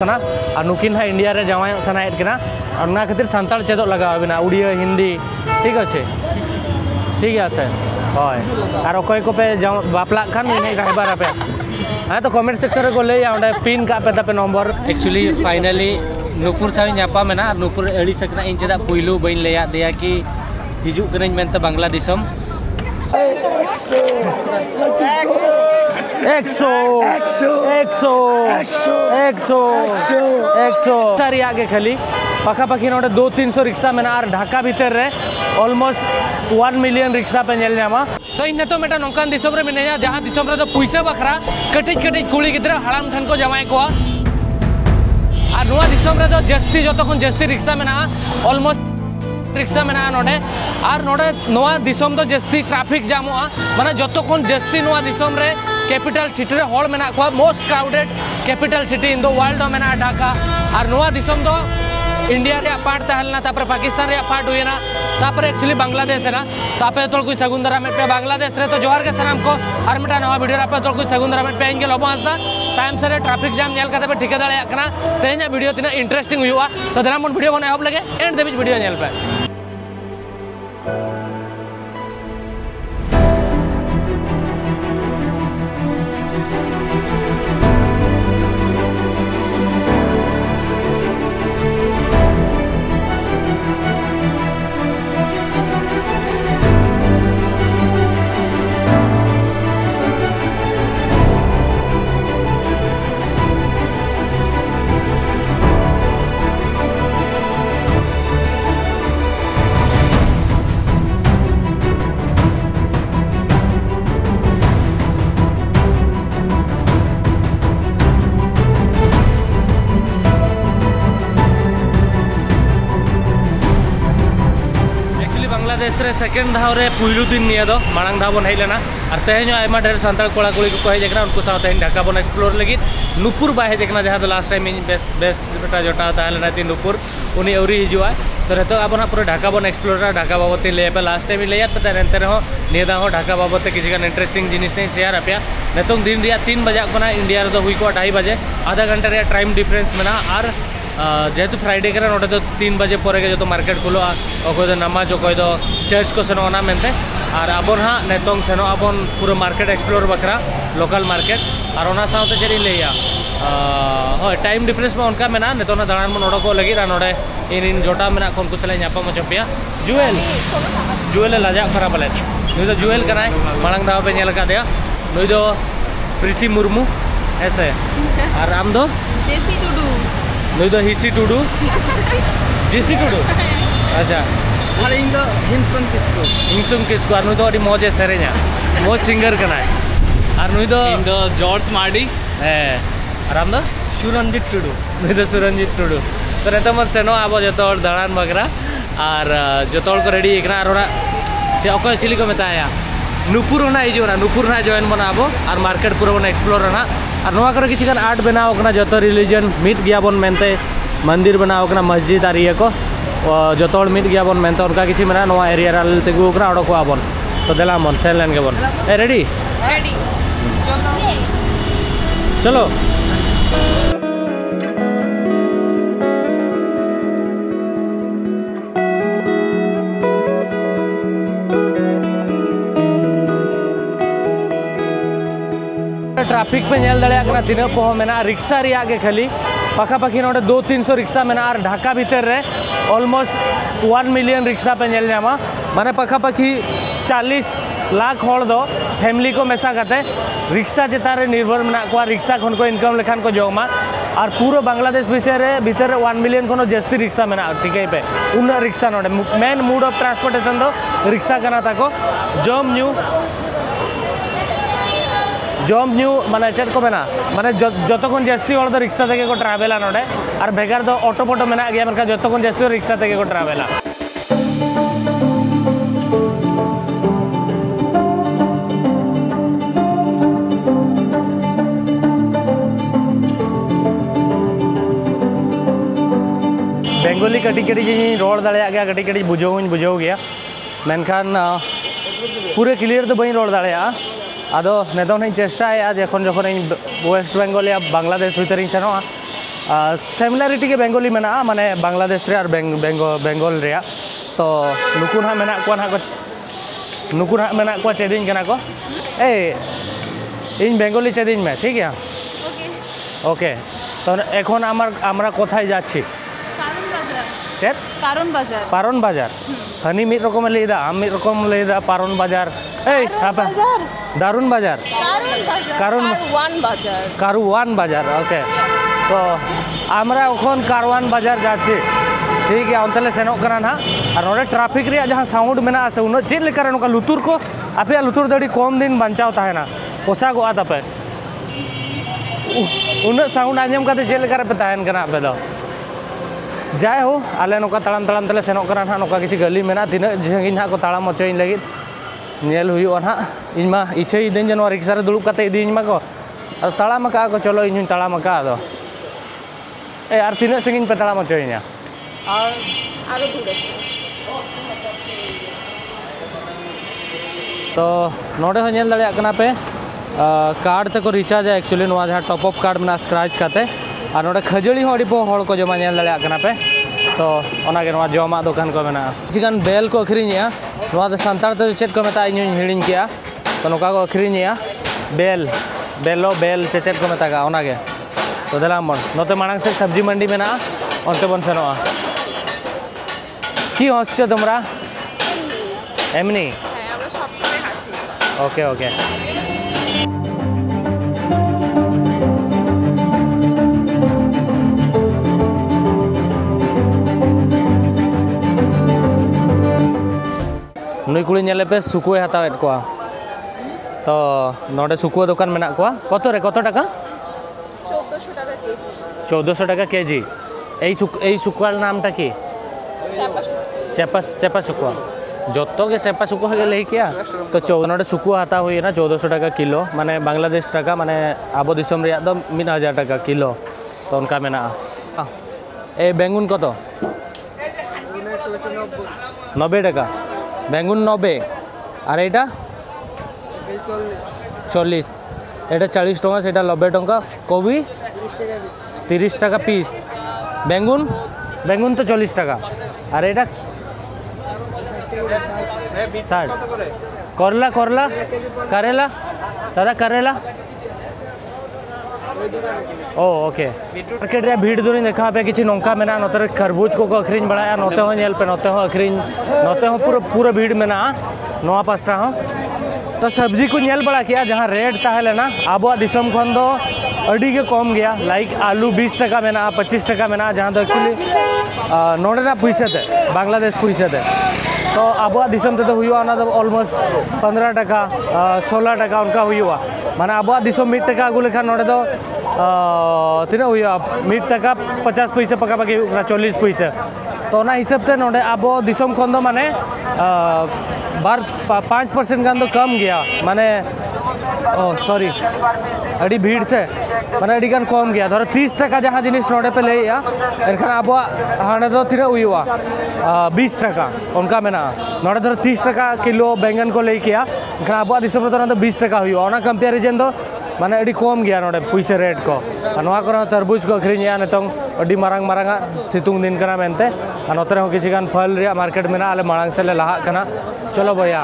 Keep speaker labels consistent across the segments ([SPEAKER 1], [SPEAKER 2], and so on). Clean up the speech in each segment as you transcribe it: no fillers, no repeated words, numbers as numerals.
[SPEAKER 1] और नुकिन हाँ इंडिया रे जावाय सनायत कना और ना खातिर सांताल चेदो लगाव बिना उड़िया हिंदी ठीक अच्छे ठीक है सर हय और अकय को पे बापला खान इने रायबार पे हाँ तो कमेंट सेक्शन रे को ले या पिन का पे तापे number actually finally Nupur Sao नापा मेना नुपुर अड़ी सकना इन चेदा पुइलू बइन लेया दिया कि हिजू कनኝ मेनते बांग्ला दिसम 100 सारी आगे खाली पखापाखी नोडे 200-300 रिक्शा मेना और ढाका भीतर रे ऑलमोस्ट 1 मिलियन रिक्शा पे नेल नामा तो इन तो मेटा नोकान दिसम रे मिनेया जहां दिसम रे तो पैसा बखरा कटिज कुड़ी गिद्रा हड़ाम ठन को जमाय को और नुआ दिसम रे तो जस्ती जो तखन जस्ती रिक्शा मेना ऑलमोस्ट रिक्शा मेना नोडे और नोडे नुआ दिसम तो जस्ती ट्रैफिक जामोआ माने जतो कोन जस्ती नुआ दिसम रे कैपिटल सिटी रे हॉल मेना को most crowded capital city in the world मेना ढाका और नुआ दिसम तो इंडिया रे पार्ट तहलना तापर पाकिस्तान रे पार्ट हुएना तापर एक्चुअली बांग्लादेश है ना तापे तो कोई सगुंदरा में पे बांग्लादेश रे तो जोहार के सलाम को और मेटा नवा वीडियो पे तो कोई सगुंदरा में पे इंगे लोबो आस्ता टाइम से ट्रैफिक जाम नेल कते पे ठिका दाले कना तेना वीडियो तिना इंटरेस्टिंग हुआ तो देना मन वीडियो बना होब लगे एंड देबिज वीडियो नेल पे बांग्लादेश रे सेकेंड धाव रे पुइलू दिन निया दो मांग धाव बन हेलेना और तेहन आयमा ढेर सांताल कोड़ा कुड़ी को हेजना उनको साथ तेहन ढाका बन एक्सप्लोर लगी नुपुर बाय हेजना जहाँ लास्ट टाइम बेस्ट बेटा जोटा ताहलेना ती नुपुर उनी अवरी हिजुआ तो रेतो अब ना पूरा ढाका बन एक्सप्लोर ढाका बाबत ले पे लास्ट टाइम ले पे एनते रहो निया हो ढाका बाबत किसी का इंटरेस्टिंग जिनिस नहीं शेयर आपे नितों दिन रिया 3 बजे को इंडिया रे तो हुई को 2:30 बजे आधा घंटा रे टाइम डिफरेंस मेना और जेहेतु फ्राइडे के नोटे तो 3 बजे पर जो तो मार्केट खुलो अकोय दो नमाज अकोय दो चर्च को सेनोना मेनते और आबन हाँ नेतों सेनो आबन पूरा मार्केट एक्सप्लोर बकरा लोकल मार्केट और ओना साउते चेरी लेया हो टाइम डिफरेंस में उनका मेना नेतो ना दाड़ान मन ओडको लगी रा नोडे इन जोटा मेना कोन कुछ ले न्यापा मचपिया जुएल लाजा खरा बले नुई दो जुएल कनाय मांग दाव पे नेल का दिया नुई दो प्रीति मुर्मू ऐसे और आम दो जेसी टुडू नुई दो हिसी टुडू जेसी टुडू अच्छा
[SPEAKER 2] और इन दो
[SPEAKER 1] हिंसुम किसको और नुई दो अडी मौज सेरे냐 मौज सिंगर कनाय और नुई दो
[SPEAKER 2] इन दो जॉर्ज मार्डी
[SPEAKER 1] और आम दो सुरंजित टुडू नुई दो सुरंजित टुडू तो नेतो मन सेनो आबो जतो दाड़ान बगरा और जतो को रेडी एकना और से अकोय चिली को मेताया नुपुर होना हिजुना नुपुर ना जॉइन बना आबो और मार्केट पूरा बन एक्सप्लोर ना और नवा करे किसी का आर्ट बनाव कना जतो रिलीजन मिट गया बन मेनते मंदिर बनाव कना मस्जिद और ये को जतो मिट गया बन मेनते उनका किसी मेना नवा एरिया राल तेगु कना ओडो को आबन तो देला मन सेन लेन के बन ए रेडी चलो ट्रैफिक पे नेल दड़े कना तीना पहो मेना रिक्शा रिया के खाली पखापाखी नोडे 200-300 रिक्शा मेना और ढाका भीतर रे ऑलमोस्ट 1 मिलियन रिक्शा पे नेल नामा माने पखापाखी 40 लाख होड़ दो फैमिली को मेसा करते रिक्शा चेता रे निर्भर मेना को रिक्शा खन को इनकम लेखान को जोमा और पूरा बांग्लादेश भीतर 1 मिलियन को जस्ती रिक्शा मेना ठीक पे उन रिक्शा नोडे मेन मूड ऑफ ट्रांसपोर्टेशन दो रिक्शा कना ताको जॉब न्यू माने चेट को मेना माने जतो कोन जस्ती हड़ दो रिक्शा तेगे को ट्रैवला नोडे और भेगार दो ऑटो पोटो मेना गया मनका जतो कोन जस्ती रिक्शा तेगे को ट्रैवला बेंगोली कटी कटी जी रोड दाड़े गया कटी कटी बुझाऊ गया मेनखान पूरे क्लियर तो बई रोड दाड़े आदो नेदों चेष्टा जखन जखन वेस्ट बेंगल या बांग्लादेश भीतर सेनोआ सिमिलरिटी के बेंगोली में माने बांग्लादेश रे और बेंगल रे तो नुकु ना मेना को ना को नुकु ना मेना को चेदिन कना को ए इन बेंगली चेदिन में ठीक है ओके तो এখন আমরা কোথায় যাচ্ছি चेत पारन बाजार हनी मिद रकम लेदा आम मिद रकम लेदा पारन बाजार ए apa दारुन बाजार कारवान बाजार ओके तो আমরা এখন कारवान बाजार যাচ্ছি ठीक है अंतले सेनोक कना ना और नोडे ट्रैफिक रे जहां साउंड मेना से उन चेद लेकर नोका लुतुर को आपे लुतुर दड़ी कम दिन बचाव ताहेना पोसा गो आतापे उन साउंड आजम का चेद लेकर पे ताहन कना आपे दो जाए हो आले नोका तड़ाम तड़ाम तले सेनोक कना ना नोका किसी गली मेना तीन जंगी ना को ताड़ाम मचोइन लगी नेल हुयो ना इनमा इच्छा दिन जनवरी रिक्शा रे दुड़ुब कते इदी इनमा को ताड़ाम का को चलो इन ताड़ाम का दो ए यार तीन संगिन पे ताड़ाम मचोइना तो नोडे हो नेल दड़िया कना पे कार्ड ते को रिचार्ज है एक्चुअली नोआ जहां टॉप अप कार्ड में स्क्रैच काते और नोडे खजड़ी हो अड़ी हड़ को जमा नेल दड़िया कना पे तो ओनागे नोआ जमा दुकान को मेना चिकन बेल को अखरिनिया नोआ दे संतार ते चेट को मेता इन हिड़िन किया तो नोका को अखरिनिया बेल चेट को मेता ओनागे तो देलाम बन नोते मांग से सब्जी मंडी में ना अंते बन सेनोआ কি হচ্ছে তোমরা এমনি হ্যাঁ আমরা সব সময় হাসি ওকে ওকে नुई कुड़ी नेले पे सुकुए हतावेत को तो नोडे सुकुए दुकान मेना को कत टाका
[SPEAKER 3] 1400 টাকা কেজি
[SPEAKER 1] 1400 টাকা কেজি এই सुकुआर नामटा की चेपा सुकुआ जो के चेपा सुकुआ ले क्या तो 14 सुकुआ हाता हुई ना 1400 टाका किलो माने बांग्लादेश टाका माने आबो दिसम रे दो 1000 टाका किलो तो उनका मेना ए बेंगुन कत 90 टाका बेंगुन 90 और एटा 40 एटा 40 टका सेटा 90 टका कोबी 30 टाका पीस बेंगुन तो 40 टाका और एटा 60 करला करेला दादा करेला ओ ओके मार्केट रे भीड़ दूरी देखा पे किसी नौका मेना नोते खरबूज को अखरीन बड़ाया नोते हो नेल पे नोते हो अखरीन नोते हो पूरा भीड़ मेना नोआ पास्टा हो तो सब्जी को नेल बड़ा किया जहाँ रेट ताहेले ना आबो दिसम खन दो अड़ी के कम गया लाइक आलू 20 टाका मेना 25 टाका मेना जहाँ तो एक्चुअली नोडे ना पैसे थे बांग्लादेश पैसे थे तो अब दिसम ते तो हुआ ना तो ऑलमोस्ट 15 टाका 16 टाका उनका हुआ माने अब दिसम 1 टाका अगु लेखा नोडे तो तीन हुआ 1 टाका 50 पैसे पका पकी 40 पैसे तो ना हिसाब से नोडे अब दिसम खन दो माने 5% गान तो कम गया माने ओ सॉरी अड़ी भीड़ से माने अड़ी गान कम गया धरो 30 टाका जहाँ जिनिस नोडे पे ले एनखान अब हाँ तो तीन हुआ 20 टाका उनका मेना नोडे धरो 30 टाका किलो बैंगन को ले किया एनखान अब दिसम तो 20 टाका हुआ ओना कंपेरिजन तो माने अड़ी कम गया नोडे पैसे रेट को नोआ को तरबूज को अखरीनिया नितों अड़ी मारांग सितुंग दिन कना मेनते नोते हो किसी गान फल रे मार्केट में आले मांग से ले लहा कना चलो भैया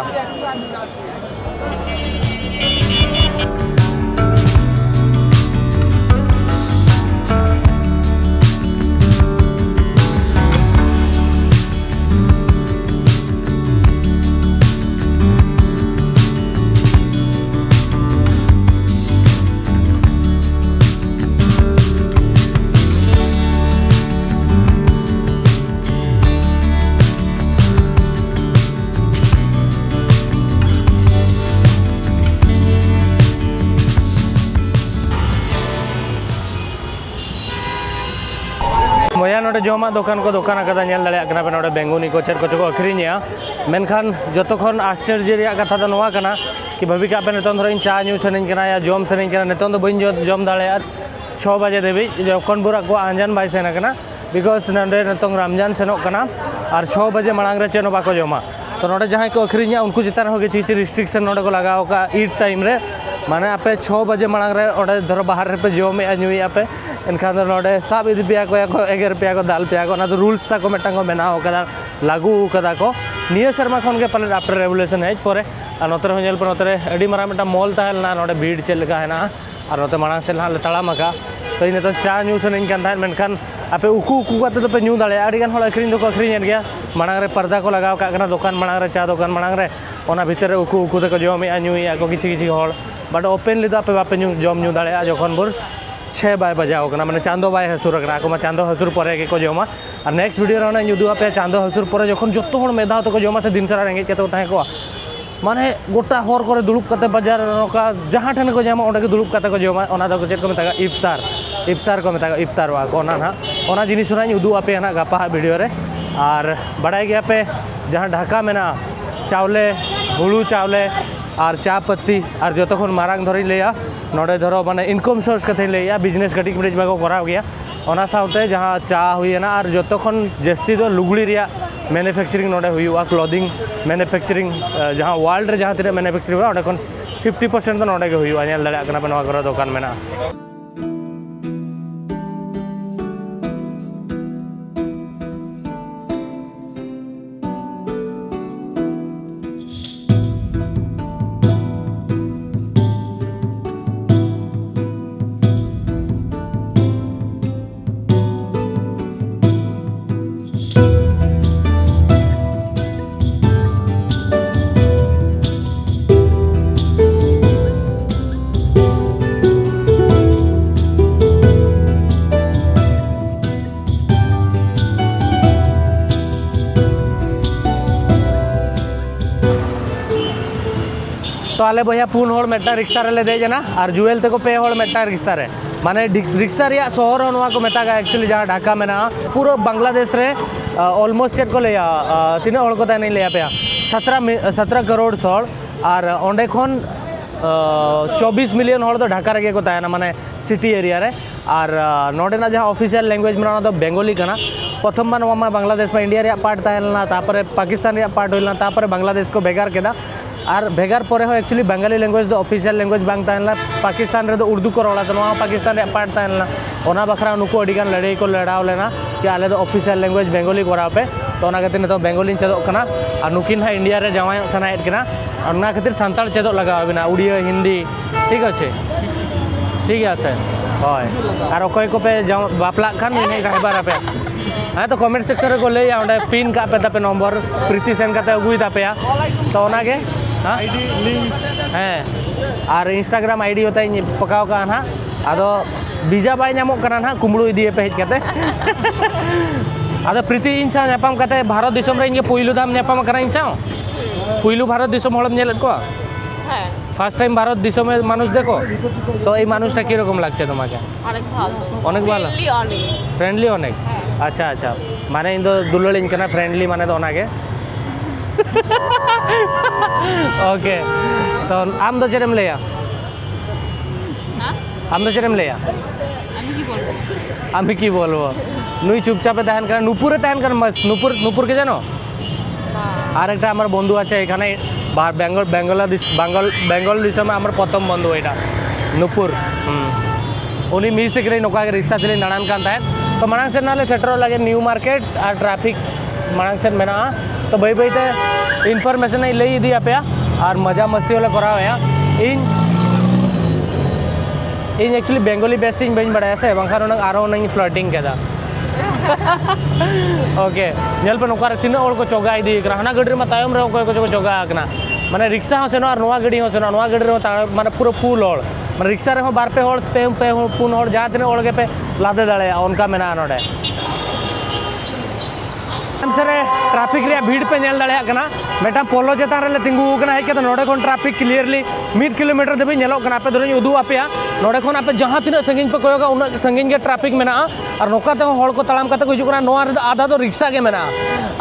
[SPEAKER 1] मोया नोडे जमा दुकान को दुकान आकादा नेल दाड़िया कना पे नोडे बेंगुनी को चेर को अखरीनिया मेनखान जतो खन आश्चर्य रे कथा दो नोआ कना कि भविका पे नितन धरो इन चा न्यू सनिन कना या जम सनिन कना नितन दो बइन जम दाड़िया 6 बजे देबी जखन बुरा को आंजान बाय सेना कना बिकॉज नोडे नितन रमजान सेनो कना और 6 बजे मांग रे चेनो बाको जमा तो नोडे जहां को अखरीनिया उनको चितान हो किछि रिस्ट्रिक्शन नोडे को लगाओ का ईद टाइम रे माने आपे 6 बजे मांग रे ओडे धरो बाहर रे पे जमे न्यूई आपे एनखान नोडे साब इदी पे को एगर पे को दाल पे को ना तो रूल्स ता को मेटांग बनाओ कदा लागू कदा को निया शर्मा खन के पाले आफ्टर रेवोल्यूशन है परे और नोतर हो नेल पर नोतर अडी मारा मेटा मॉल ताहल ना नोडे भीड़ चल लगा है ना और नोते माणा से ना तड़ामका तो इन तो चा न्यू सनइन कान थान मेनखान आपे उकू उकू काते तो पे न्यू दाले अडी गान होल अखरिन दो को अखरिन गया माणा रे पर्दा को लगाव का कना दुकान माणा रे चा दुकान माणा रे ओना भीतर रे उकू उकू ते को जमे न्यूया को किछि किछि होल बट ओपनली तो आपे बापे न्यू जम न्यू दाले जखन बुर 6 बाय बजाओ कना माने चांदो बाय हसुर कना को मा चांदो हसुर परे के को जमा और नेक्स्ट वीडियो रे न्यू आपे चांदो हसुर परे जखन जत्तो होड़ मेधाव तो को जमा से दिन सारा रेंगे के तो ताहे को माने गोटा हर करे दुलुप कते बाजार नोका जहां ठन को जमा ओंडे के दुलुप कते को जमा ओना दो चेत को मेता इफ्तार को मेता इफ्तार वा को ओना जिनिस ना उदू आपे ना गापा वीडियो रे और बड़ाई गया पे जहां ढाका मेना चावले हुलू चावले और चा पत्ती और जो तक मारांग धरी लिया नोडे धरो माने इनकम सोर्स कथे लिया बिजनेस कटिक मिडिज बाको कराव गया ओना साउते जहां चा हुई ना और जो तक जस्ती दो लुगड़ी रिया मैन्युफैक्चरिंग नोडे हुआ क्लोथिंग मैन्युफैक्चरिंग जहां वर्ल्ड रे जहां तिरे मैन्युफैक्चरिंग ओडे कोन 50% तो नोडे के हुआ नेल दड़ा कना बनवा करो दुकान में ना तो आले भैया पुन होड़ मेटा रिक्शा रे ले देजना और जुएल ते को पे होड़ मेटा रिक्शा रे माने रिक्शा रिया शहर होनवा को मेता का एक्चुअली जहां ढाका में ना पूरा बांग्लादेश रे ऑलमोस्ट चेक को लेया तीन होड़ को ता नहीं लेया पे 17 करोड़ सोल और ओंडे खन 24 मिलियन होड़ तो ढाका रे को ता ना माने सिटी एरिया रे और नोडे ना जहां ऑफिशियल लैंग्वेज में ना तो बेंगोली कना प्रथम बार नवा बांग्लादेश में इंडिया रे पार्ट ताहलना तापरे पाकिस्तान रे पार्ट होइलना तापरे बांग्लादेश को बेगार केदा और भेगार परे हो एक्चुअली बंगाली लैंग्वेज दो ऑफिशियल लैंग्वेज बांग ताहलना पाकिस्तान रे तो उर्दू को रोला तो पाकिस्तान रे पार्ट ताहलना ओना बखरा नुको अडिगान लड़ाई को लड़ाव लेना कि आले तो ऑफिशियल लैंग्वेज बेंगोली कोराव पे तो ओना खातिर तो बेंगोली चेदो कना और नुकिन हा इंडिया रे जावाय सनायत कना और ओना खातिर सांताल चेदो लगाव बिना उड़िया हिंदी ठीक আছে ठीक আছে হয় আর অকয় को पे बापला खान नहीं राइबार पे हाँ तो कमेंट सेक्शन रे को ले या ओंडे पिन का पे तापे नंबर प्रीति सेन काते अगुई तापे तो ओना के आईडी लिंक हैं और इंस्टाग्राम आईडी होता है पकाव का ना आदो बीजा बाय नामो कना ना कुमड़ू इदी पे हेज काते आदो प्रीति इंसा नेपाम काते भारत दिसम रे इनके पहिलु दाम नेपाम करा इंसा पहिलु भारत दिसम हलम नेलत को হ্যাঁ ফার্স্ট টাইম ভারত দিশমে মানুষ দেখো তো এই মানুষটা কি রকম লাগছে তোমাকে অনেক ভালো ফ্রেন্ডলি অনেক আচ্ছা আচ্ছা মানে ইন তো দুললিন কেনা ফ্রেন্ডলি মানে তো ওনাকে ওকে তো আম তো চেরম লেয়া আম তো চেরম লেয়া আমি কি বলবো নুই চুপচাপে তাহেন কারণ নুপুরে তাহেন কারণ মস্ত নুপুর কে জানো আর একটা আমার বন্ধু আছে এখানে बेंगल दिसम आम प्रथम बंधु यहाँ नुपुर उन्हीं मिसिक नौका रिक्शा थी दाड़ान कान तो मांग से नाले सेटर लगे न्यू मार्केट और ट्राफिक मांग से मेना तो बै बैते इनफॉर्मेशन लई इदी पे और मजा मस्ती वाले कराव in actually Bengali best in बन बड़ा से बाखान आरो नहीं फ्लर्टिंग केदा ओके नेल पे नौका तीन हड़ को चौगा इदी हाना गाड़ी में तायम रे को चौगा माने रिक्शा हो सेनो और नवा गाड़ी हो सेनो नवा गाड़ी रे माने पूरा फुल हड़ माने रिक्शा रे बार पे हड़ पे पुन हड़ जहाँ तीन हड़ के पे लादे दाड़े उनका मेना नोडे से ट्राफिक रे भीड़ पे नेल दाड़े कना मेटा पोलो चेतान रे तिंगु कना है के तो नोडे कोन ट्राफिक क्लियरली 1 किलोमीटर देबे नेलो कना पे दोनी उदू आपेया नोडे कोन आपे जहां तीन संगिन पे कोयोगा उन संगिन के ट्राफिक मेना और नोका ते हड़ को तलाम काते को हिजु कना नोआ रे आधा तो रिक्शा के मेना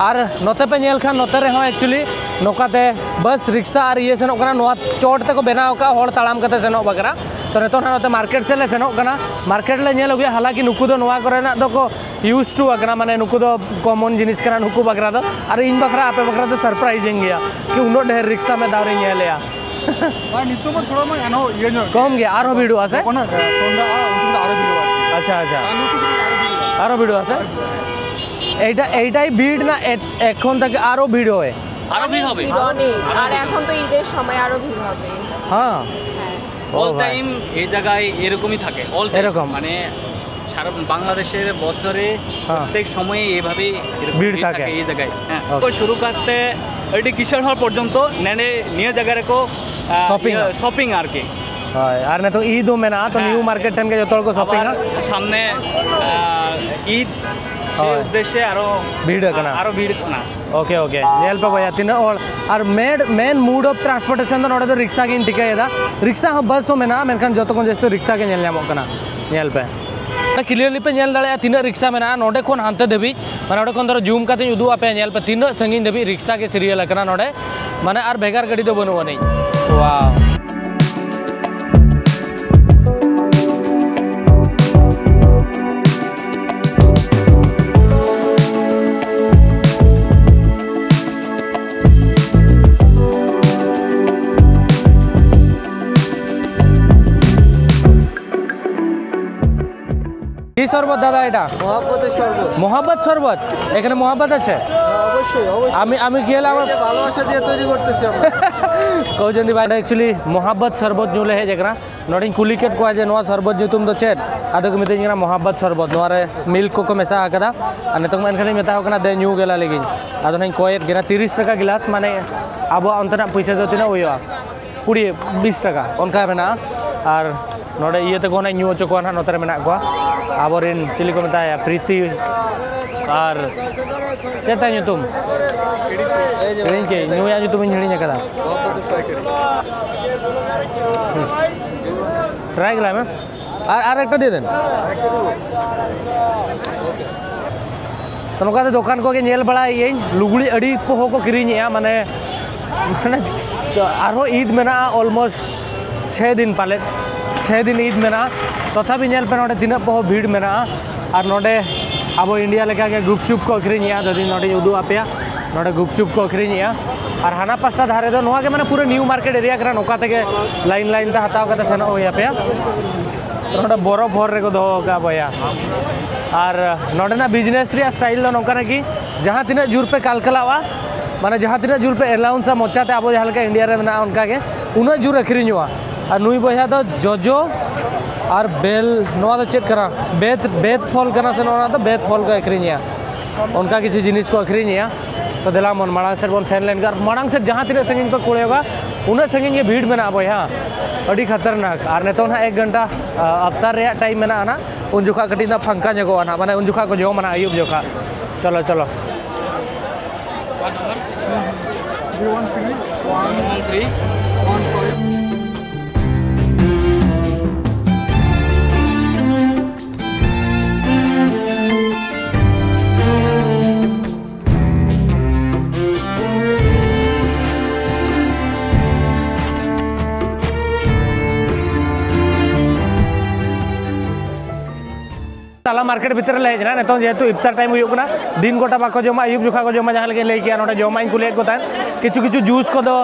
[SPEAKER 1] और नोते पे नेल खान नोते रे हो एक्चुअली नोकाते बस रिक्शा और ये सेनो कना नोआ चोट ते को बनाव का हड़ तलाम काते सेनो बकरा तो नेतो ना नोते मार्केट से ले सेनो कना मार्केट ले नेल गया हालांकि नुकु दो नोआ करे ना तो को यूज टू अकना माने नुकु दो कॉमन जिनिस कना नुकु बकरा दो और इन बकरा आपे बकरा तो सरप्राइजिंग गया कि उनो ढेर रिक्शा में दावरे नेले या भाई नितो में थोड़ा में एनो ये कम गया आरो वीडियो आसे कोना सोंडा आ उनदा आरो वीडियो আচ্ছা আচ্ছা আরও ভিড় আছে এইটাই ভিড় না এখন থেকে আরও ভিড় হয়
[SPEAKER 2] আরো ভিড় হবে
[SPEAKER 3] ভিড় অনেক আর এখন তো ঈদের সময় আরো ভিড় হবে
[SPEAKER 1] হ্যাঁ
[SPEAKER 2] অল টাইম এই জায়গায় এরকমই থাকে অল
[SPEAKER 1] এরকম?
[SPEAKER 2] মানে সারা বাংলাদেশের বছরে প্রত্যেক সময়ে এভাবে
[SPEAKER 1] ভিড় থাকে
[SPEAKER 2] এই জায়গায় হ্যাঁ তো শুরু করতে এটি কিশোর হল পর্যন্ত নেনে নিয়ে জায়গায় কো শপিং আর কি
[SPEAKER 1] আর না তো ঈদ ও মেনা তো নিউ মার্কেট টাইম কে যত লোক শপিং
[SPEAKER 2] সামনে ঈদ সেই উদ্দেশ্যে
[SPEAKER 1] ভিড় কানা
[SPEAKER 2] আরো ভিড় না
[SPEAKER 1] ओके ओके नेल पे भैया तीन और मेन मूड ऑफ ट्रांसपोर्टेशन तो नोड़े तो रिक्शा की टिके है रिक्शा बस हो में ना मेनखान जो तो जैसे रिक्शा के नेल कना नेल पे क्लियरली पे नेल दाड़े तीन रिक्शा में ना नोड़े खन हानते देवी माने नोड़े खन जूम करते उदू आपे नेल पे तीन संगीन देवी रिक्शा के सीरियल कना नोड़े माने और भेगार गाड़ी तो बनवा नहीं वाह কি শরবত দাদা এটা
[SPEAKER 4] মহাব্বতের শরবত
[SPEAKER 1] মোহাব্বত শরবত এখানে মোহাব্বত আছে
[SPEAKER 4] অবশ্যই অবশ্যই
[SPEAKER 1] আমি খেলে আমার
[SPEAKER 4] ভালোবাসা দিয়ে তৈরি করতেছি আমরা
[SPEAKER 1] कहते भाई एक्चुअली मोहब्बत शरबत जो है जरा नोड़ी कुलीकेट को जे शरबत जो तुम तो चेत अद को मिते मोहब्बत शरबत नोरे मिल्क को मेसा आकदा अने तो एनखान मेता दे न्यू गेला लेकिन अद कयेद गिना 30 टाका गिलास माने अब अंतना पैसा दो तीना हुआ 20 टाका उनका मेना और नोड़े ये तो कोना न्यू चो को ना नोतरे मेना को आबोरिन चिली को मेताया प्रीति और चेता तुम न्यू या तुम हिड़ी कदा ट्राई करा मैं और एक दे दें तो नौका दुकान को नेल बड़ा ये लुगड़ी अड़ी पोहो को किरीनी माने माने ईद में ना ऑलमोस्ट 6 दिन पाले 6 दिन ईद में ना तथापि नेल पे नोडे तीना पोहो भीड़ में ना और नोडे अब इंडिया लेका के गुपचुप को अखरीनिया ददी नोडे उदू आपेया नोडे गुपचुप को अखरीनिया और हाना पास्टा धारे दो नोआ के माने पूरा न्यू मार्केट एरिया करा नोका तके लाइन ता हताव कते सेनो होया पे तो नोडे बोरो भोर रे को दो का बया और नोडे ना बिजनेस रे स्टाइल दो नोका ना कि जहां तीना जुर पे कालकलावा माने जहां तीना जुर पे एलाउंस मोचाते अब जहां लका इंडिया रे ना उनका के उना जुर अखरीनिवा और नुई बया दो जोजो और बेल नोआ तो चेक करा बेत फल करना से नोना तो बेत फल को अखरीनिया उनका किसी जिनिस को अखरीनिया तो दिला मन मांग सेट बन सेन लेन कर मांग सेट जहाँ तीन संगीन पर कोड़े होगा उन्हें संगीन ये भीड़ में ना बोया अड़ी खतरनाक और नेतो ना 1 घंटा अवतार रे टाइम में ना आना उन जुखा कटी ना फंका जगो आना माने उन जुखा को जो मना आयुब जुखा चलो चलो
[SPEAKER 4] 113
[SPEAKER 1] ताला मार्केट भीतर ले जना नेतो जेतु इफ्तार टाइम हुयुकना दिन गोटा बाको जमा आयुब जुखा को जमा जहां लगे ले किया नोडे जमा इन कुलेट को तान किछु किछु जूस को दो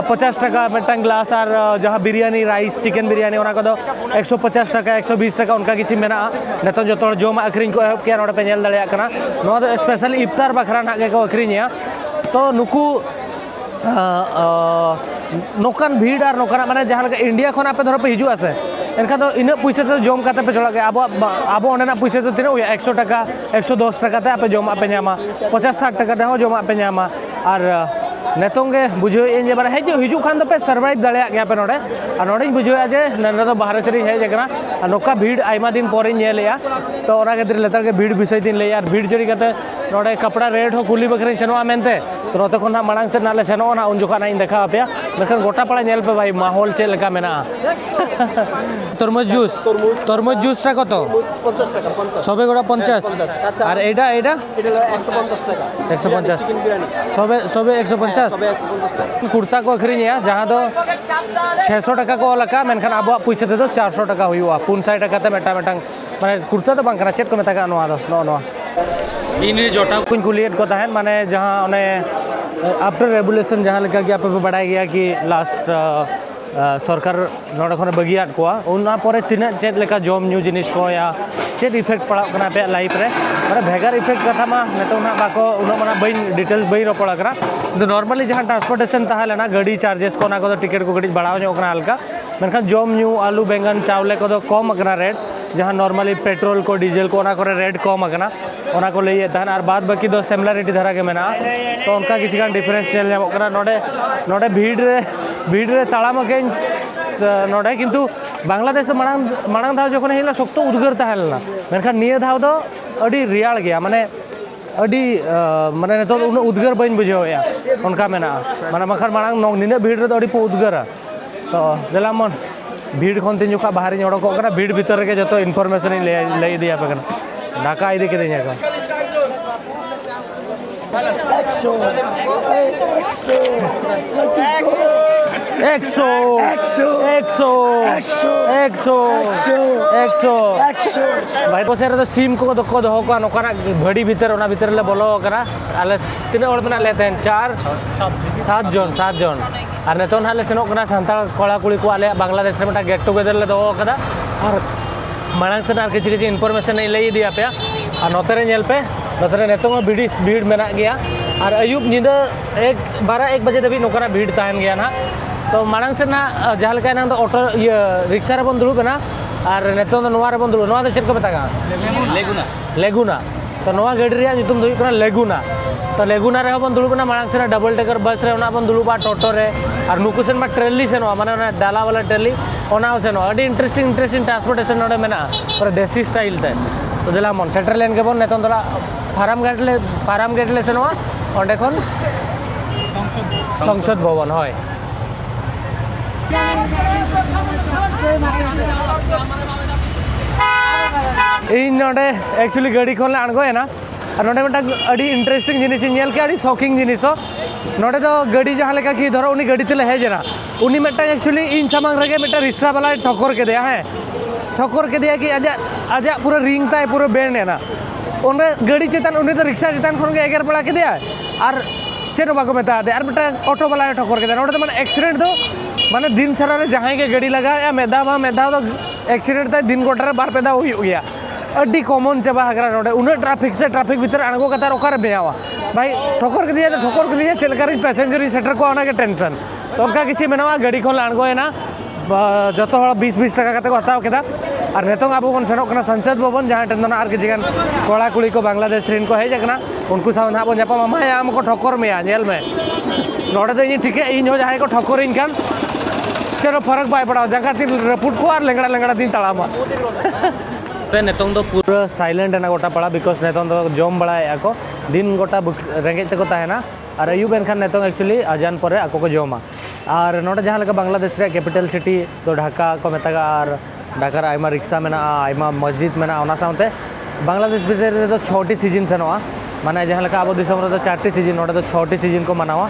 [SPEAKER 1] 50 टाका मेटांग ग्लास और जहां बिरयानी राइस चिकन बिरयानी ओना को दो 150 टाका 120 टाका उनका किछि मेना नेतो जतो जमा अखरिन को एहब किया नोडे पे नेल दळया कना नो दो स्पेशल इफ्तार बखरा ना के को अखरिनिया तो नुकु नोकान भीड़ और नोकान माने जहां लगे इंडिया खन आपे धरो पे हिजु आसे एनखान तो इन पैसा तो जम करते पे चला गया अब ओना पैसा तो तीन 100 टाका 110 टाका ते आपे जमा पे नामा 50-60 टाका ते हो जमा पे नामा और नेतोंगे बुझे जे बारे हे हिजु खान तो पे सर्वाइव दड़े गया पे नोडे और नोडे बुझे जे नंदा तो बाहर से हे जकना नोका भीड़ आयमा दिन पर नेलेया तो ओना खातिर लेतर के भीड़ विषय दिन ले यार भीड़ चढ़ी करते नोडे कपड़ा रेट हो कुली बकरी सेनवा मेनते तो नोते खन मांग से नाले सेनो ना उन जुखा ना इन देखा पे लेकिन गोटा पड़ा नेल पे भाई माहौल चे लगा मेना तरमुज जूस टा कत
[SPEAKER 4] 50 টাকা 50
[SPEAKER 1] सबे गोटा 50 और एटा
[SPEAKER 4] 150 টাকা
[SPEAKER 1] 150
[SPEAKER 4] চিকেন বিরিয়ানি
[SPEAKER 1] सबे 150
[SPEAKER 4] सबे 150 টাকা
[SPEAKER 1] कुर्ता को अखरीनिया जहाँ तो 600 टाका को लका मेनखान अब पैसा ते तो 400 टाका हुआ 500 टाका ते मेटा मेटांग माने कुर्ता तो बांग कना चेट को मेता का नोआ दो नो इन जोटा कुछ कुलियट को तहन माने जहाँ आफ्टर रेवोल्यूशन जहाँ लगा कि आप बढ़ाया गया कि लास्ट सरकार नोडे खन बगियात कोआ उना परे तिना चेत लेका जम न्यू जिनिस को या चेत इफेक्ट पड़ा कना पे लाइफ रे माने भेगार इफेक्ट कथा मा नेतो ना बाको उना मना बई डिटेल्स बई रपड़ा करा तो नॉर्मली जहां ट्रांसपोर्टेशन ताहले ना गाड़ी चार्जेस को ना को टिकट को गड़ी बढ़ाव जो कना हल्का मेनखान जम न्यू आलू बैंगन चावले को तो कम कना रेट जहां नॉर्मली पेट्रोल को डीजल को ना करे रेट कम कना ओना को लइए तहन और बाद बाकी दो सिमिलरिटी धरा के मेना तो उनका किसी का डिफरेंस चल जाम कना नोडे भीड़ रे तालाम के नोडे किंतु बांग्लादेश मांग धाव जो हेला शक्त उद्गार ताहलना मेनखान निया धाव दो अडी रियाल गया माने अडी माने नेतो उद्गार बइन बुझावया उनका मेना माने मखर मांग निना भीड़ रे अडी उद्गार तो देलामन भीड़ खन तीन जुका बाहर ओडको कना भीड़ भीतर के जो इनफॉरमेशन लई दिया पे कना ढाका इदी के दे냐 का भाई पोसेर तो सिम को दको दो को नोकरा भड़ी भीतर ओना भीतर ले बोलो करा आले तिना ओड़ मना लेते हैं 4-7 जन और नेतो ना ले सेनो कना सांताल कोला कुली को आले बांग्लादेश रे मटा गेट टुगेदर ले दो कदा और मांग से ना किसी इनफॉरमेशन नहीं लई दिया पे और नोतरे नेल पे नोतरे नेतो में भीड़ मेना गया और अयुब निंदा 1 बजे दबी नोकरा भीड़ ताहन गया ना तो मांग से ना जहाँ लेका ना तो ऑटो ये रिक्शा रे बन दुड़ुब ना और नेतो तो नोवा रे बन दुड़ुब नोवा तो चेक को बतागा लेगुना तो नोवा गाड़ी रे नितुम दुई कना लेगुना तो लेगुना रे बन दुड़ुब ना मांग से ना डबल डेकर बस रे ओना बन दुड़ुबा टोटो रे और नुकुसन मा ट्रेली से नो माने ना डाला वाला ट्रेली ओना से नो अडी इंटरेस्टिंग ट्रांसपोर्टेशन नोडे मेना पर देसी स्टाइल ते तो दिला मन सेंटर लाइन के बन नेतो दला फार्म गेट ले से नो ओंडे खन संसद भवन होय इन नोडे एक्चुअली गाड़ी खोल आणगो है ना और नोडे मटा अडी इंटरेस्टिंग जिनिस नेल के अडी शॉकिंग जिनिस नोडे तो गाड़ी जहाँ लेका कि धरो उनी गाड़ी तेले हेज ना उनी मेटा एक्चुअली इन सामांग रगे मेटा रिक्शा वाला ठोकर के दिया है कि आजा पूरा रिंग ताय पूरा बैंड है ना उन्हें गाड़ी चेतन उन्हें तो रिक्शा चेतन खन के एगर पड़ा के दिया और चेनो बाको मेता दे और बेटा ऑटो वाला ठोकर के दिया नोडे तो माने एक्सीडेंट दो माने दिन सारा रे जहाँ के गाड़ी लगा या मेदा तो एक्सीडेंट ताय दिन गोटा रे बार पेदा हुई गया अड्डी कॉमन चाबा हगरा नोडे उन्हें ट्रैफिक भीतर आणगो कतार ओकर बेयावा भाई ठोकर के दिया चलकर पैसेंजर सेटर को आना के टेंशन तो उनका किसी मेना गाड़ी खोल आणगो है ना जो 20 टाका को हताव केदा और नेतो अब बन सेनों संसद भवन जहाँ टेन और किसी कोड़ा कुड़ी को बांग्लादेश रिन को हेज उनको साथ ना बन जापा मामा आम को ठोकर में नेल में नोडे तो ठीक है इन जहाँ को ठोकर खान चलो फरक बाय पड़ा जगह तीन रपुट को और लेंगड़ा दिन तड़ामा नेतों दो पूरा साइलेंट है ना गोटा पड़ा बिकॉज नेतों दो जम बड़ा को दिन गोटा रेंगे तक तहना और अयुब एनखान नेतों एक्चुअली अजान पर आको को जमा और नोडे जहाँ लेका बांग्लादेश रे कैपिटल सिटी तो ढाका को मेतागा और ढाका रे आयमा रिक्शा मेना आयमा मस्जिद मेना ओना साउंते बांग्लादेश भीतर तो 6टी सीजन सेनोआ माने जहाँ लेका अब दिसम रे तो 4टी सीजन नोडे तो 6टी सीजन को मनावा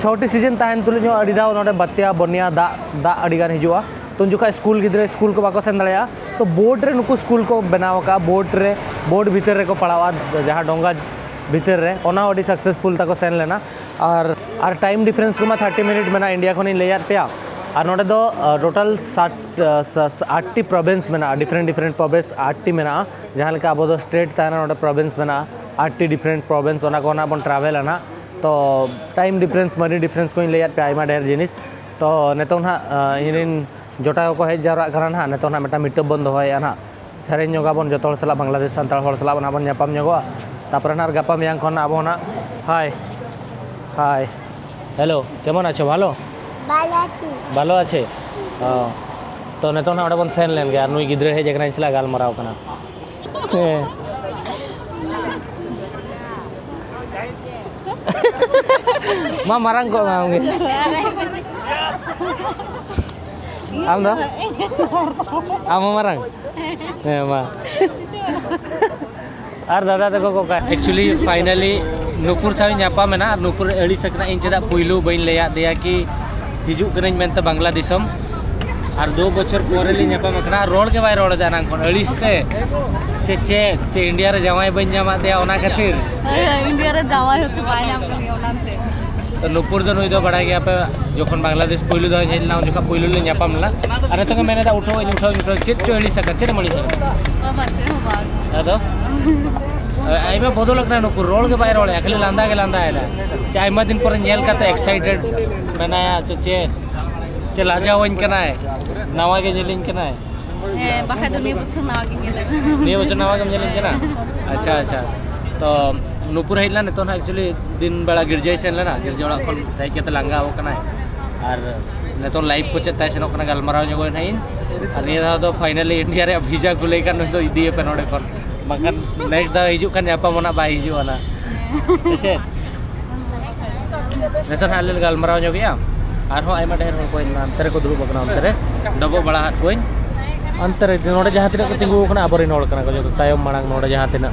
[SPEAKER 1] 6टी सीजन ताहन तुलिन अड़ी दाव नोडे बत्तिया बनिया दा अड़ीगान हिजुआ तो जुका स्कूल गिद्रे स्कूल को बाको सेन दड़िया तो बोट रे नुकु स्कूल को बनाव का बोट भीतर रे को पढ़ावा जहाँ डोंगा भीतर रे ओना अड़ी सक्सेसफुल तक सेन लेना और टाइम डिफरेंस को 30 मिनट मेना इंडिया को ले पे और नोडे दो टोटल 8टी प्रोविंस मेना डिफरेंट प्रोविंस 8टी मेना जहाँ लेका अब दो स्टेट ताना नोडे प्रोविंस मेना 8टी डिफरेंट प्रोविंस ओना को ना बन ट्रैवल है ना तो टाइम डिफरेंस मनी डिफरेंस को ले पे आयमा ढेर जिनिस तो नेतो ना इन जोटा को हेज जारा करा ना नेतो ना मेटा मीटअप बन दोया ना सेरें जोगा बन जो सला बांग्लादेश सानताल हर सला बन नापाम जोगा तापर ना गापा मियां खन अब ना हाय हेलो केमन आछो भालो भालो आछे तो नेतो ना ओडे बन सेन लेन गे नुई गिद्रे हेज एकना सला गाल मराव कना मा मारंग को मांगे आम दो आम मारंग मा और दादा तक को एक्चुअली फाइनली नुपुर सावी नापा मेना नुपुर अड़ी सकना इन चेदा पुइलू बइन लेया दिया कि हिजू करें मेनते बांग्लादेशम और 2 बछर पोरेली नापा मकना रोड के बाय रोड दाना कोन अड़ीसते चे इंडिया रे जावाई बइन जामा दिया ओना खातिर
[SPEAKER 3] इंडिया रे जावाई होचे बाय नाम करियो ओनाते
[SPEAKER 1] तो नुपुर दो नुई दो बड़ा गया पे जोखन बांग्लादेश पुइलु दो हेलना जोखा पुइलु ले ᱧᱟᱯᱟᱢ ᱞᱮᱱᱟ अरे तो मैंने उठो चेत चो हिली सका चेत मड़ी सका अदो आइमा बदल कना नुपुर रोल के बाय रोले खाली लांदा आयला चे आइमा दिन पर नेल काते एक्साइटेड मेनाया चे चे लाजा वइन कनाय नवा के जेलिन कनाय
[SPEAKER 3] बाखा तो नहीं बच्चों नावा के
[SPEAKER 1] नहीं बच्चों नवा के जेलिन कना अच्छा तो नुपुर हेलना ने तो एक्चुअली दिन बेला गिरजे सेन लेना गिरजे ओड़ा खन ताई केते लांगा हो कनाय और ने तो लाइव को चेताय सेनो कना गलमाराव ᱧᱚᱜ हइन और निया दा तो फाइनली इंडिया रे वीजा गुलै कान तो इदी पे नोडे कोन बखन नेक्स्ट दा हिजु कान ᱧᱟᱯᱟᱢ बाई हिजु वाला चे ने तो हाले गलमाराव ᱧᱚᱜ गया और हो आइमा ढेर को अंतर को दुरु बकना अंतर डबो बड़ा हाट कोइन अंतर नोडे जहां तिना को तिंगु कना अबरिन होड़ कना को जो तायम मांग नोडे जहां तिना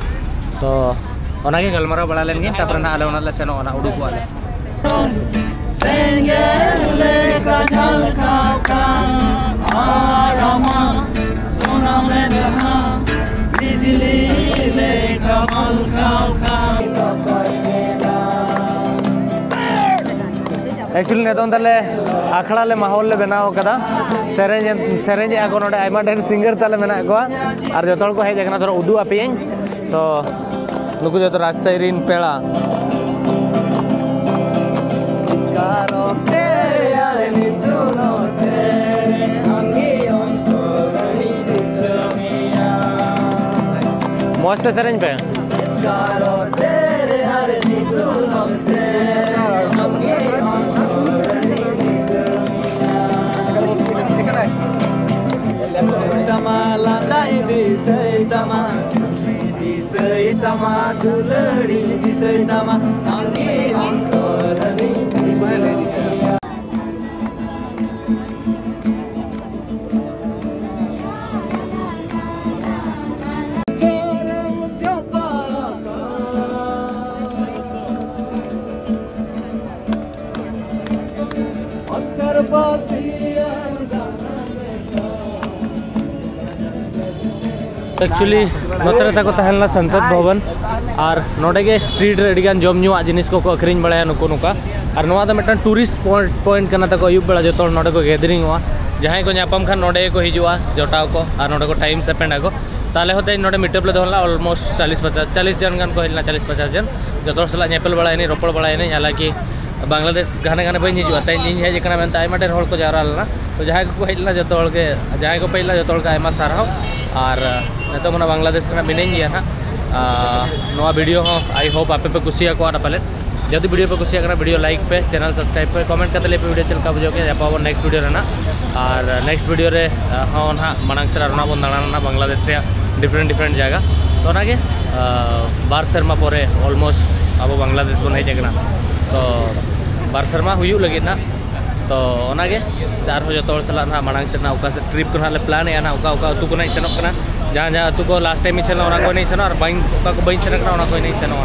[SPEAKER 1] तो ओनागे गलमाराव बड़ा लेन गिन तापर ना आले ओना ले सेनो ओना उडुक वाले
[SPEAKER 5] सेंगेले का झलका का आरमा सोना में दहा बिजली ले कमल का
[SPEAKER 1] एक्चुअली नेतो तले आखड़ा ले माहौल ले बनाव कदा सेरेंज आगो नोडे आइमा ढेर सिंगर तले मेना गवा और जतोल को हे जगना थोड़ा उदू आपेन तो नुकु जो राजशाही पेड़ा मस्त सेरेंज पे एक्चुअली नोतरे तक तहलना संसद भवन और नोडे के स्ट्रीट रे अडिगान जम न्यू जिनिस को अखरीन बड़ाया नुको नुका और नोवा द मिटन टूरिस्ट पॉइंट कना तक अयुब बेला जो नोडे को गैदरिंग हुआ जहां को ᱧᱟᱯᱟᱢ खान नोडे को हिजुआ जोटाव को और नोडे को टाइम स्पेंड आगो ताले होते नोडे मीटअप ले दोला ऑलमोस्ट 40 जन गान को हिलना 40-50 जन जो सला नेपल बड़ायनी रोपड़ बड़ायनी हालांकि बांग्लादेश घाने घाने बी हिजुआ तैन हेज मनते आयमा ढेर हड़ को जारा लेना तो जहां को हेलना जो के जहां को पहिला जो आयमा सारहाव और नित मना बांग्लादेश मिनी गया ना वीडियो आई होप आपे पे कुसिया को पाले जब वीडियो पे कुसिया वीडियो लाइक पे चैनल सब्सक्राइब पे कमेंट करते पे वीडियो चलका बुझो के जापा नेक्स्ट वीडियो रेना और नेक्स्ट वीडियो रे हाँ ना मांग सर बन दाना बांग्लादेश डिफरेंट जगह तो नागे बार सेरमा परे ऑलमोस्ट अब बांग्लादेश बन हेजना तो बार सेरमा हुई लगे ना तो ओनागे चार हो जो सला ना मांग से ट्रिप को ना प्लान है ना अतु को नहीं सेनों जहाँ अतु को लास्ट टाइम सेनो को नहीं सेनो और बी सेन को नहीं सेनो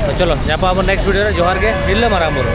[SPEAKER 1] तो चलो यहाँ पर नेक्स्ट वीडियो जोहार के हिल्ला माराम बुरु।